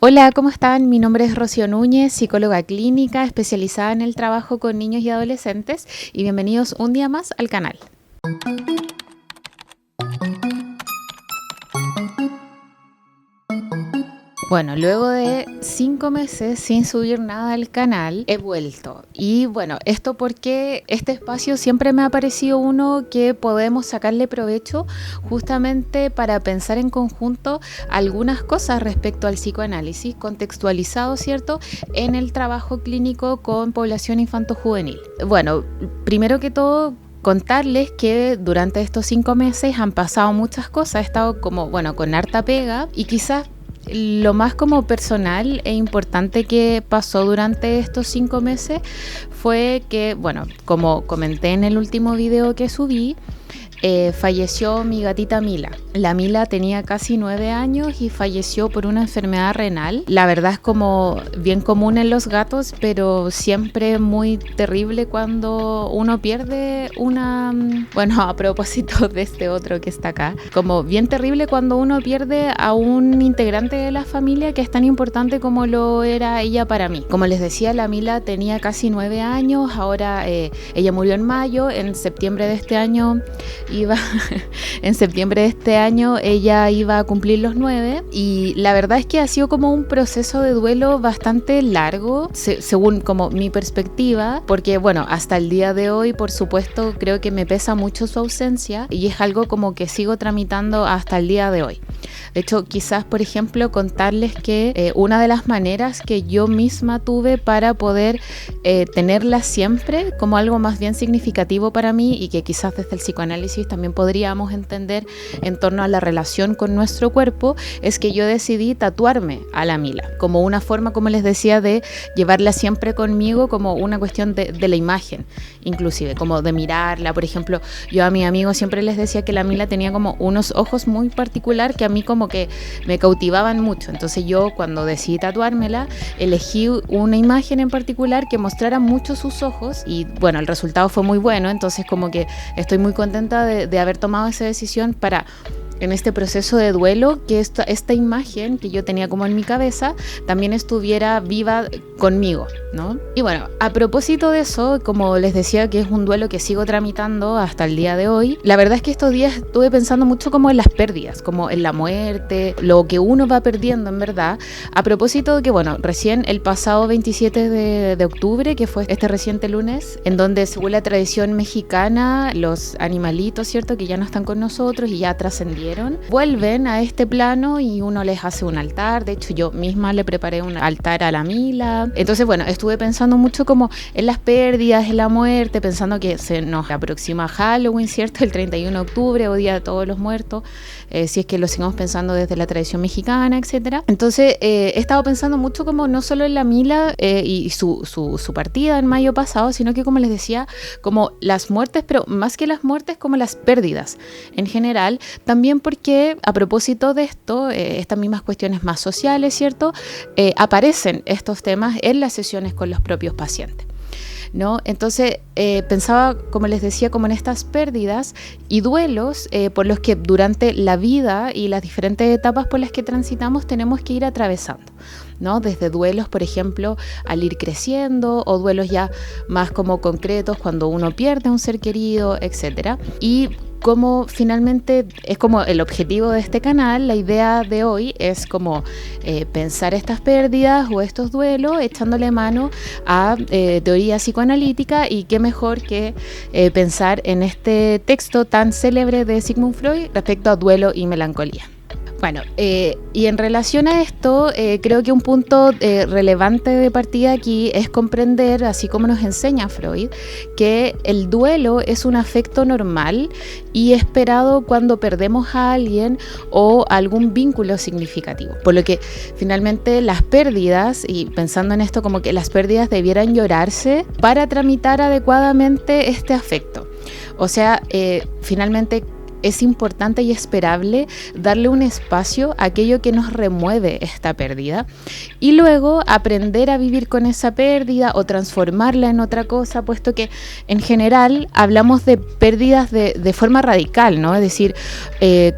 Hola, ¿cómo están? Mi nombre es Rocío Núñez, psicóloga clínica especializada en el trabajo con niños y adolescentes, y bienvenidos un día más al canal. Bueno, luego de 5 meses sin subir nada al canal, he vuelto. Y bueno, esto porque este espacio siempre me ha parecido uno que podemos sacarle provecho justamente para pensar en conjunto algunas cosas respecto al psicoanálisis, contextualizado, ¿cierto?, en el trabajo clínico con población infanto-juvenil. Bueno, primero que todo, contarles que durante estos 5 meses han pasado muchas cosas. He estado con harta pega, y quizás lo más como personal e importante que pasó durante estos 5 meses fue que, como comenté en el último video que subí, falleció mi gatita Mila. La Mila tenía casi 9 años y falleció por una enfermedad renal. La verdad es como bien común en los gatos, pero siempre muy terrible cuando uno pierde una... Bueno, a propósito de este otro que está acá, como bien terrible cuando uno pierde a un integrante de la familia que es tan importante como lo era ella para mí. Como les decía, la Mila tenía casi 9 años, ahora ella murió en mayo, en septiembre de este año ella iba a cumplir los 9, y la verdad es que ha sido como un proceso de duelo bastante largo, según como mi perspectiva, porque hasta el día de hoy, por supuesto, creo que me pesa mucho su ausencia y es algo como que sigo tramitando hasta el día de hoy. De hecho, quizás, por ejemplo, contarles que una de las maneras que yo misma tuve para poder tenerla siempre como algo más bien significativo para mí, y que quizás desde el psicoanálisis también podríamos entender en torno a la relación con nuestro cuerpo, es que yo decidí tatuarme a la Mila, como una forma, como les decía, de llevarla siempre conmigo, como una cuestión de la imagen, inclusive, como de mirarla. Por ejemplo, yo a mis amigos siempre les decía que la Mila tenía como unos ojos muy particular que a mí como que me cautivaban mucho. Entonces yo, cuando decidí tatuármela, elegí una imagen en particular que mostrara mucho sus ojos, y bueno, el resultado fue muy bueno. Entonces como que estoy muy contenta de haber tomado esa decisión para, en este proceso de duelo, que esta imagen que yo tenía como en mi cabeza también estuviera viva conmigo, ¿no? Y bueno, a propósito de eso, como les decía, que es un duelo que sigo tramitando hasta el día de hoy, la verdad es que estos días estuve pensando mucho como en las pérdidas, como en la muerte, lo que uno va perdiendo en verdad. A propósito de que, recién el pasado 27 de octubre, que fue este reciente lunes, en donde, según la tradición mexicana, los animalitos, ¿cierto?, que ya no están con nosotros y ya trascendieron, vuelven a este plano y uno les hace un altar. De hecho, yo misma le preparé un altar a la Mila. Entonces, estuve pensando mucho como en las pérdidas, en la muerte, pensando que se nos aproxima Halloween, ¿cierto?, el 31 de octubre, o Día de Todos los Muertos, si es que lo seguimos pensando desde la tradición mexicana, etcétera. Entonces, he estado pensando mucho como no solo en la Mila y su partida en mayo pasado, sino que, como les decía, como las muertes, pero más que las muertes, como las pérdidas en general, también porque, a propósito de esto, estas mismas cuestiones más sociales, ¿cierto?, aparecen estos temas en las sesiones con los propios pacientes, ¿no? Entonces pensaba, como les decía, como en estas pérdidas y duelos por los que durante la vida y las diferentes etapas por las que transitamos tenemos que ir atravesando, ¿no? Desde duelos, por ejemplo, al ir creciendo, o duelos ya más como concretos cuando uno pierde a un ser querido, etcétera. Y como finalmente es como el objetivo de este canal, la idea de hoy es como pensar estas pérdidas o estos duelos echándole mano a teoría psicoanalítica, y qué mejor que pensar en este texto tan célebre de Sigmund Freud respecto a duelo y melancolía. Bueno, y en relación a esto, creo que un punto relevante de partida aquí es comprender, así como nos enseña Freud, que el duelo es un afecto normal y esperado cuando perdemos a alguien o algún vínculo significativo. Por lo que finalmente las pérdidas, y pensando en esto como que las pérdidas debieran llorarse para tramitar adecuadamente este afecto. O sea, finalmente es importante y esperable darle un espacio a aquello que nos remueve esta pérdida y luego aprender a vivir con esa pérdida o transformarla en otra cosa, puesto que en general hablamos de pérdidas de forma radical, ¿no? Es decir,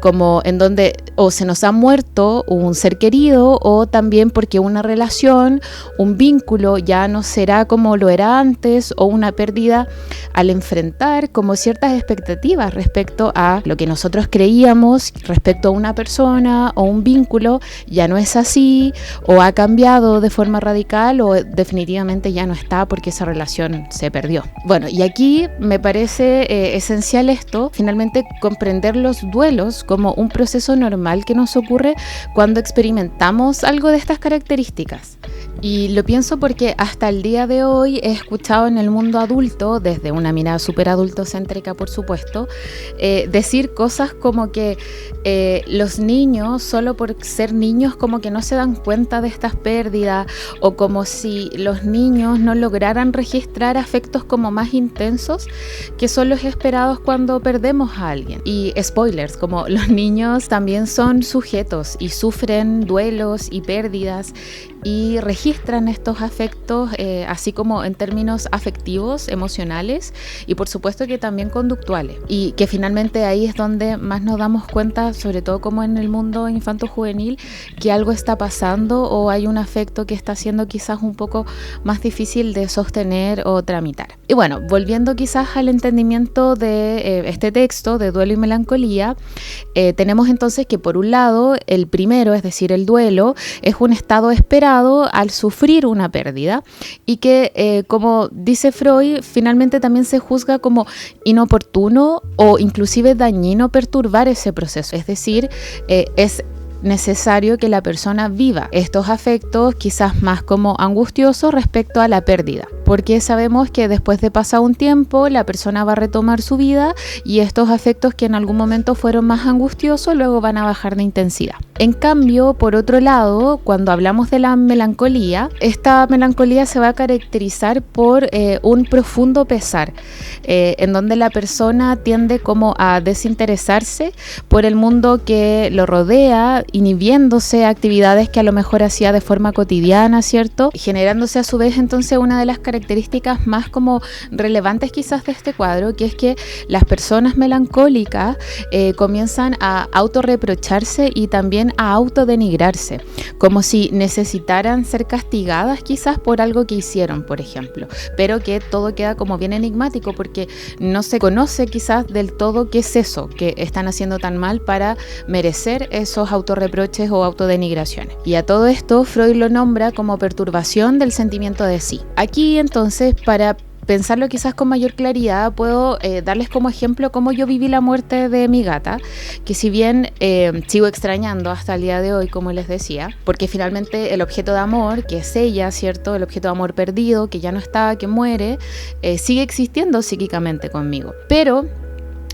como en donde o se nos ha muerto un ser querido o también porque una relación, un vínculo ya no será como lo era antes, o una pérdida al enfrentar como ciertas expectativas respecto a lo que nosotros creíamos respecto a una persona o un vínculo, ya no es así o ha cambiado de forma radical o definitivamente ya no está porque esa relación se perdió. Bueno, y aquí me parece esencial esto, finalmente comprender los duelos como un proceso normal que nos ocurre cuando experimentamos algo de estas características. Y lo pienso porque hasta el día de hoy he escuchado en el mundo adulto, desde una mirada súper adultocéntrica por supuesto, decir cosas como que los niños, solo por ser niños, como que no se dan cuenta de estas pérdidas, o como si los niños no lograran registrar afectos como más intensos que son los esperados cuando perdemos a alguien. Y spoilers, como los niños también son sujetos y sufren duelos y pérdidas y registran estos afectos, así como en términos afectivos, emocionales y por supuesto que también conductuales, y que finalmente ahí es donde más nos damos cuenta, sobre todo como en el mundo infanto-juvenil, que algo está pasando o hay un afecto que está siendo quizás un poco más difícil de sostener o tramitar. Y bueno, volviendo quizás al entendimiento de este texto de duelo y melancolía, tenemos entonces que por un lado el primero, es decir, el duelo, es un estado esperado al sufrir una pérdida y que, como dice Freud, finalmente también se juzga como inoportuno o inclusive dañino perturbar ese proceso. Es decir, es necesario que la persona viva estos afectos quizás más como angustiosos respecto a la pérdida, porque sabemos que después de pasar un tiempo la persona va a retomar su vida y estos afectos que en algún momento fueron más angustiosos luego van a bajar de intensidad. En cambio, por otro lado, cuando hablamos de la melancolía, esta melancolía se va a caracterizar por un profundo pesar, en donde la persona tiende como a desinteresarse por el mundo que lo rodea, inhibiéndose actividades que a lo mejor hacía de forma cotidiana, ¿cierto? Generándose a su vez entonces una de las características más como relevantes quizás de este cuadro, que es que las personas melancólicas comienzan a autorreprocharse y también a autodenigrarse, como si necesitaran ser castigadas quizás por algo que hicieron, por ejemplo, pero que todo queda como bien enigmático porque no se conoce quizás del todo qué es eso que están haciendo tan mal para merecer esos autorreproches o autodenigraciones. Y a todo esto Freud lo nombra como perturbación del sentimiento de sí. Aquí entonces, para pensarlo quizás con mayor claridad, puedo darles como ejemplo cómo yo viví la muerte de mi gata, que si bien sigo extrañando hasta el día de hoy, como les decía, porque finalmente el objeto de amor, que es ella, ¿cierto? El objeto de amor perdido, que ya no está, que muere, sigue existiendo psíquicamente conmigo. Pero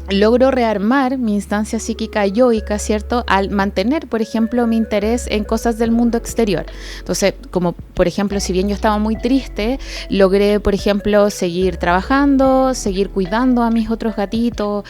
logro rearmar mi instancia psíquica yoica, ¿cierto? Al mantener, por ejemplo, mi interés en cosas del mundo exterior. Entonces, como por ejemplo, si bien yo estaba muy triste, logré, por ejemplo, seguir trabajando, seguir cuidando a mis otros gatitos,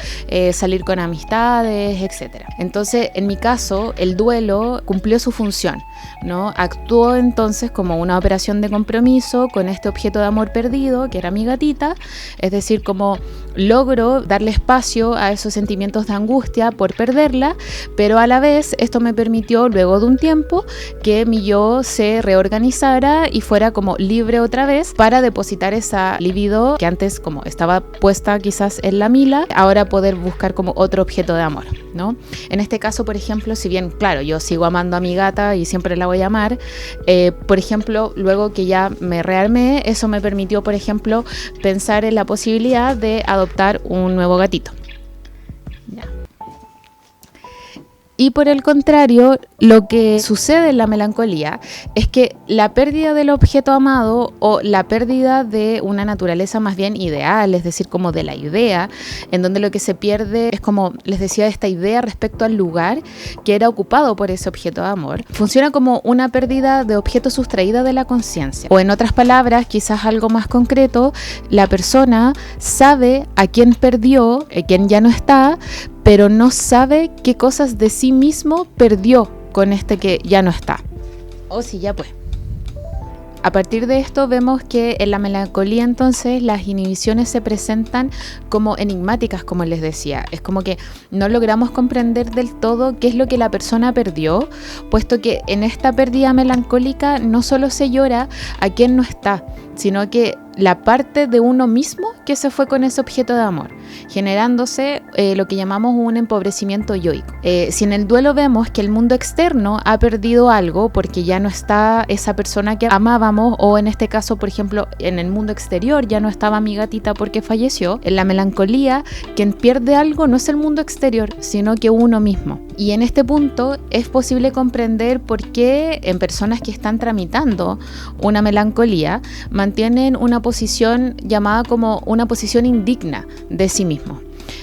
salir con amistades, etc. Entonces, en mi caso, el duelo cumplió su función, ¿no? Actuó entonces como una operación de compromiso con este objeto de amor perdido, que era mi gatita, es decir, como logro darle espacio a esos sentimientos de angustia por perderla, pero a la vez esto me permitió luego de un tiempo que mi yo se reorganizara y fuera como libre otra vez para depositar esa libido que antes como estaba puesta quizás en la Mila, ahora poder buscar como otro objeto de amor, ¿no? En este caso, por ejemplo, si bien, claro, yo sigo amando a mi gata y siempre la voy a amar, por ejemplo, luego que ya me rearmé, eso me permitió, por ejemplo, pensar en la posibilidad de adoptar un nuevo gatito. Y por el contrario, lo que sucede en la melancolía es que la pérdida del objeto amado o la pérdida de una naturaleza más bien ideal, es decir, como de la idea, en donde lo que se pierde es, como les decía, esta idea respecto al lugar que era ocupado por ese objeto de amor, funciona como una pérdida de objeto sustraída de la conciencia. O en otras palabras, quizás algo más concreto, la persona sabe a quién perdió, quién ya no está, pero no sabe qué cosas de sí mismo perdió con este que ya no está. Oh, sí, ya pues. A partir de esto vemos que en la melancolía entonces las inhibiciones se presentan como enigmáticas, como les decía. Es como que no logramos comprender del todo qué es lo que la persona perdió, puesto que en esta pérdida melancólica no solo se llora a quien no está, sino que la parte de uno mismo que se fue con ese objeto de amor, generándose lo que llamamos un empobrecimiento yoico. Si en el duelo vemos que el mundo externo ha perdido algo porque ya no está esa persona que amábamos, o en este caso, por ejemplo, en el mundo exterior ya no estaba mi gatita porque falleció, en la melancolía quien pierde algo no es el mundo exterior, sino que uno mismo. Y en este punto es posible comprender por qué en personas que están tramitando una melancolía mantienen una posición llamada como una posición indigna de sí mismo,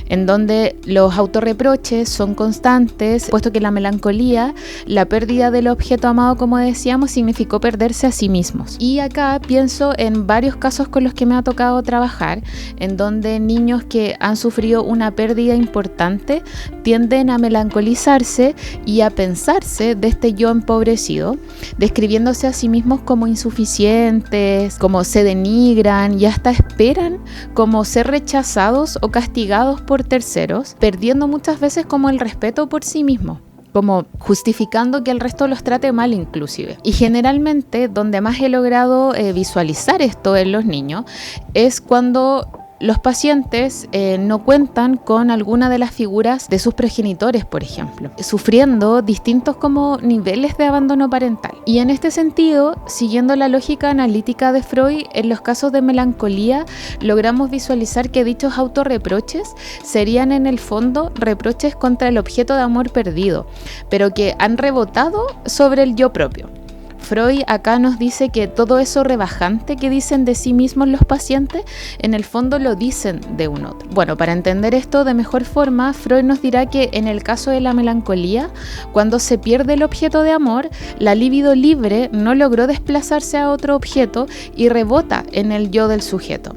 en donde los autorreproches son constantes, puesto que la melancolía, la pérdida del objeto amado, como decíamos, significó perderse a sí mismos. Y acá pienso en varios casos con los que me ha tocado trabajar, en donde niños que han sufrido una pérdida importante tienden a melancolizarse y a pensarse de este yo empobrecido, describiéndose a sí mismos como insuficientes, como se denigran y hasta esperan como ser rechazados o castigados por terceros, perdiendo muchas veces como el respeto por sí mismo, como justificando que el resto los trate mal inclusive. Y generalmente donde más he logrado visualizar esto en los niños es cuando los pacientes no cuentan con alguna de las figuras de sus progenitores, por ejemplo, sufriendo distintos como niveles de abandono parental. Y en este sentido, siguiendo la lógica analítica de Freud, en los casos de melancolía logramos visualizar que dichos autorreproches serían en el fondo reproches contra el objeto de amor perdido, pero que han rebotado sobre el yo propio. Freud acá nos dice que todo eso rebajante que dicen de sí mismos los pacientes, en el fondo lo dicen de un otro. Bueno, para entender esto de mejor forma, Freud nos dirá que en el caso de la melancolía, cuando se pierde el objeto de amor, la libido libre no logró desplazarse a otro objeto y rebota en el yo del sujeto.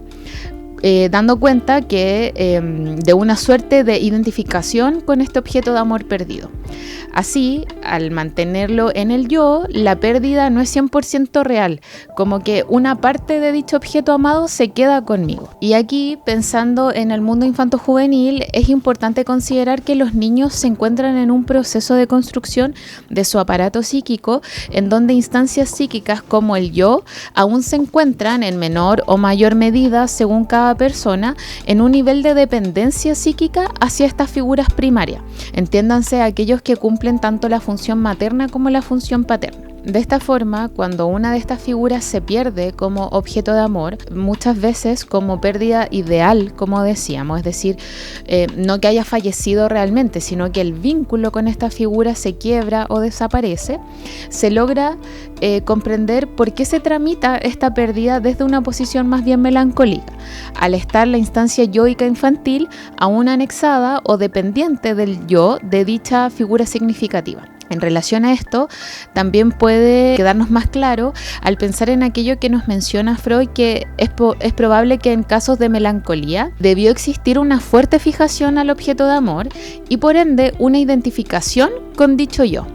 Dando cuenta que de una suerte de identificación con este objeto de amor perdido. Así, al mantenerlo en el yo, la pérdida no es 100% real, como que una parte de dicho objeto amado se queda conmigo. Y aquí, pensando en el mundo infanto-juvenil, es importante considerar que los niños se encuentran en un proceso de construcción de su aparato psíquico, en donde instancias psíquicas como el yo aún se encuentran en menor o mayor medida, según cada persona, en un nivel de dependencia psíquica hacia estas figuras primarias. Entiéndanse aquellos que cumplen tanto la función materna como la función paterna. De esta forma, cuando una de estas figuras se pierde como objeto de amor, muchas veces como pérdida ideal, como decíamos, es decir, no que haya fallecido realmente, sino que el vínculo con esta figura se quiebra o desaparece, se logra comprender por qué se tramita esta pérdida desde una posición más bien melancólica, al estar la instancia yoica infantil aún anexada o dependiente del yo de dicha figura significativa. En relación a esto, también puede quedarnos más claro al pensar en aquello que nos menciona Freud, que es probable que en casos de melancolía debió existir una fuerte fijación al objeto de amor y por ende una identificación con dicho yo.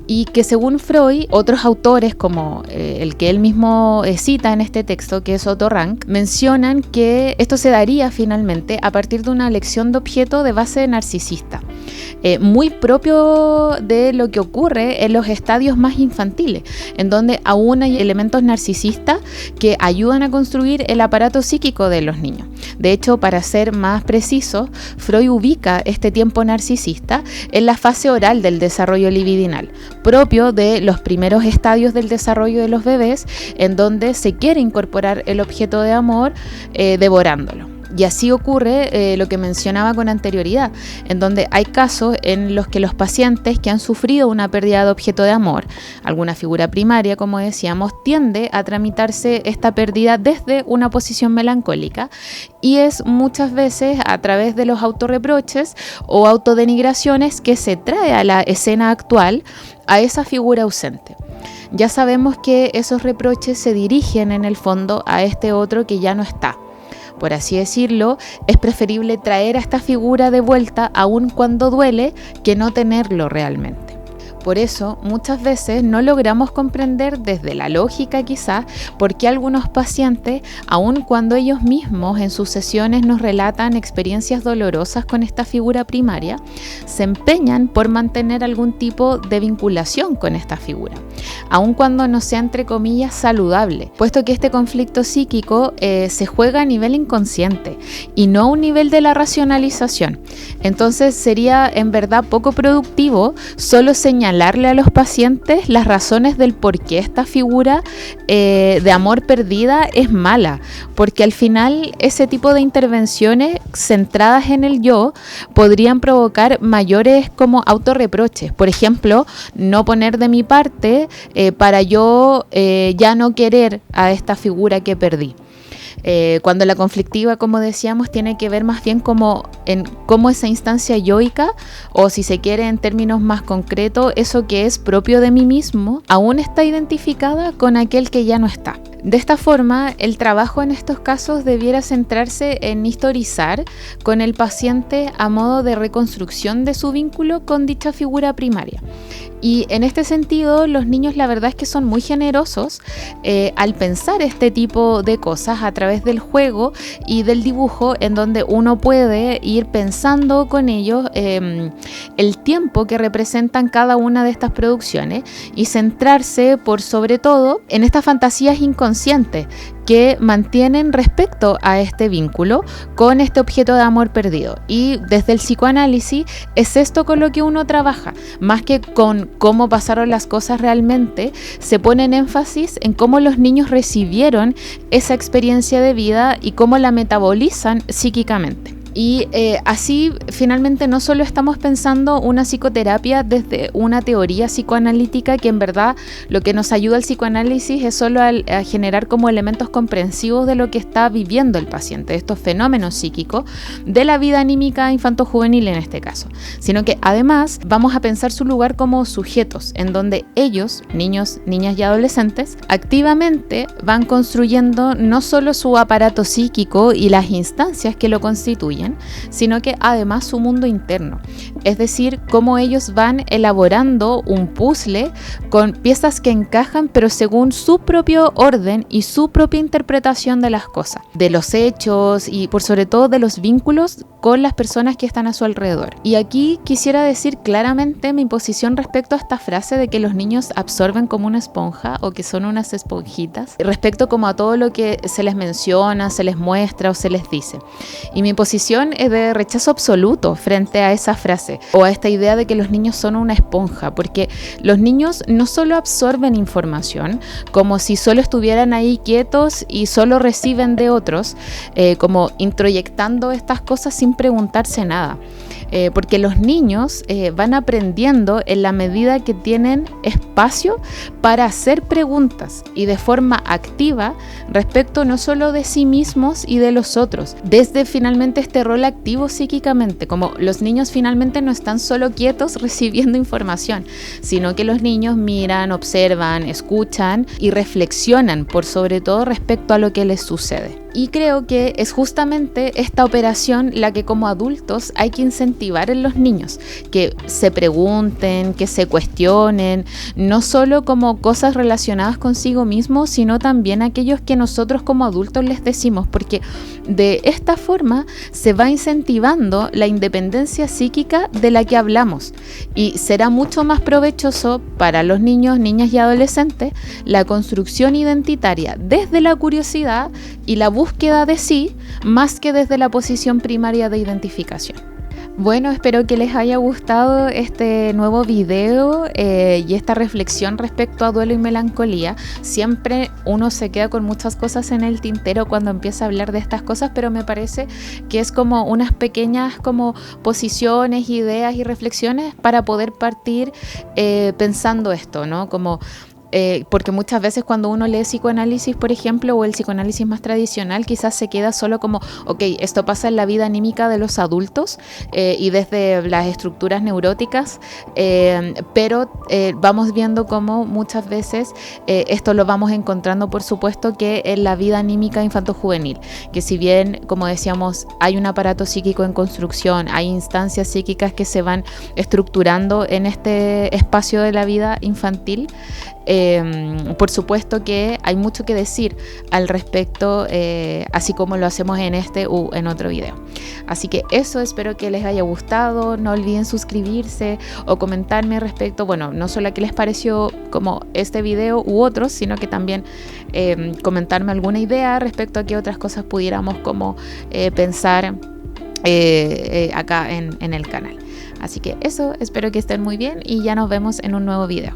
Y que según Freud, otros autores como el que él mismo cita en este texto, que es Otto Rank, mencionan que esto se daría finalmente a partir de una elección de objeto de base narcisista, muy propio de lo que ocurre en los estadios más infantiles, en donde aún hay elementos narcisistas que ayudan a construir el aparato psíquico de los niños. De hecho, para ser más preciso, Freud ubica este tiempo narcisista en la fase oral del desarrollo libidinal, propio de los primeros estadios del desarrollo de los bebés, en donde se quiere incorporar el objeto de amor devorándolo. Y así ocurre lo que mencionaba con anterioridad, en donde hay casos en los que los pacientes que han sufrido una pérdida de objeto de amor, alguna figura primaria, como decíamos, tiende a tramitarse esta pérdida desde una posición melancólica y es muchas veces a través de los autorreproches o autodenigraciones que se trae a la escena actual a esa figura ausente. Ya sabemos que esos reproches se dirigen en el fondo a este otro que ya no está. por así decirlo, es preferible traer a esta figura de vuelta aun cuando duele que no tenerlo realmente. Por eso, muchas veces no logramos comprender desde la lógica quizás por qué algunos pacientes, aun cuando ellos mismos en sus sesiones nos relatan experiencias dolorosas con esta figura primaria, se empeñan por mantener algún tipo de vinculación con esta figura, aun cuando no sea entre comillas saludable, puesto que este conflicto psíquico se juega a nivel inconsciente y no a un nivel de la racionalización. Entonces sería en verdad poco productivo solo señalarle a los pacientes las razones del por qué esta figura de amor perdida es mala, porque al final ese tipo de intervenciones centradas en el yo podrían provocar mayores como autorreproches. Por ejemplo, no poner de mi parte para yo ya no querer a esta figura que perdí. Cuando la conflictiva, como decíamos, tiene que ver más bien como en cómo esa instancia yoica, o si se quiere en términos más concretos, eso que es propio de mí mismo, aún está identificada con aquel que ya no está. De esta forma, el trabajo en estos casos debiera centrarse en historizar con el paciente a modo de reconstrucción de su vínculo con dicha figura primaria. Y en este sentido, los niños la verdad es que son muy generosos al pensar este tipo de cosas a través del juego y del dibujo, en donde uno puede ir pensando con ellos el tiempo que representan cada una de estas producciones y centrarse por sobre todo en estas fantasías inconscientes que mantienen respecto a este vínculo con este objeto de amor perdido. Y desde el psicoanálisis es esto con lo que uno trabaja, más que con cómo pasaron las cosas realmente, se pone en énfasis en cómo los niños recibieron esa experiencia de vida y cómo la metabolizan psíquicamente. Y así finalmente no solo estamos pensando una psicoterapia desde una teoría psicoanalítica, que en verdad lo que nos ayuda al psicoanálisis es solo a generar como elementos comprensivos de lo que está viviendo el paciente, de estos fenómenos psíquicos de la vida anímica infanto-juvenil en este caso, sino que además vamos a pensar su lugar como sujetos, en donde ellos, niños, niñas y adolescentes, activamente van construyendo no solo su aparato psíquico y las instancias que lo constituyen, sino que además su mundo interno, es decir, cómo ellos van elaborando un puzzle con piezas que encajan pero según su propio orden y su propia interpretación de las cosas, de los hechos y por sobre todo de los vínculos con las personas que están a su alrededor. Y aquí quisiera decir claramente mi posición respecto a esta frase de que los niños absorben como una esponja o que son unas esponjitas, respecto como a todo lo que se les menciona, se les muestra o se les dice. Y mi posición es de rechazo absoluto frente a esa frase o a esta idea de que los niños son una esponja, porque los niños no solo absorben información como si solo estuvieran ahí quietos y solo reciben de otros, como introyectando estas cosas sin preguntarse nada. Porque los niños van aprendiendo en la medida que tienen espacio para hacer preguntas y de forma activa respecto no solo de sí mismos y de los otros, desde finalmente este rol activo psíquicamente, como los niños finalmente no están solo quietos recibiendo información, sino que los niños miran, observan, escuchan y reflexionan por sobre todo respecto a lo que les sucede. Y creo que es justamente esta operación la que como adultos hay que incentivar en los niños, que se pregunten, que se cuestionen, no solo como cosas relacionadas consigo mismos, sino también aquellos que nosotros como adultos les decimos, porque de esta forma se va incentivando la independencia psíquica de la que hablamos y será mucho más provechoso para los niños, niñas y adolescentes la construcción identitaria desde la curiosidad y la búsqueda de sí, más que desde la posición primaria de identificación. Bueno, espero que les haya gustado este nuevo video y esta reflexión respecto a duelo y melancolía. Siempre uno se queda con muchas cosas en el tintero cuando empieza a hablar de estas cosas, pero me parece que es como unas pequeñas como posiciones, ideas y reflexiones para poder partir pensando esto, ¿no? Como porque muchas veces cuando uno lee psicoanálisis, por ejemplo, o el psicoanálisis más tradicional, quizás se queda solo como, ok, esto pasa en la vida anímica de los adultos y desde las estructuras neuróticas, pero vamos viendo cómo muchas veces esto lo vamos encontrando, por supuesto, que en la vida anímica infanto-juvenil, que si bien, como decíamos, hay un aparato psíquico en construcción, hay instancias psíquicas que se van estructurando en este espacio de la vida infantil, por supuesto que hay mucho que decir al respecto, así como lo hacemos en este u en otro video. Así que eso, espero que les haya gustado. No olviden suscribirse o comentarme respecto, bueno, no solo a qué les pareció como este video u otros, sino que también comentarme alguna idea respecto a qué otras cosas pudiéramos como pensar acá en el canal. Así que eso, espero que estén muy bien y ya nos vemos en un nuevo video.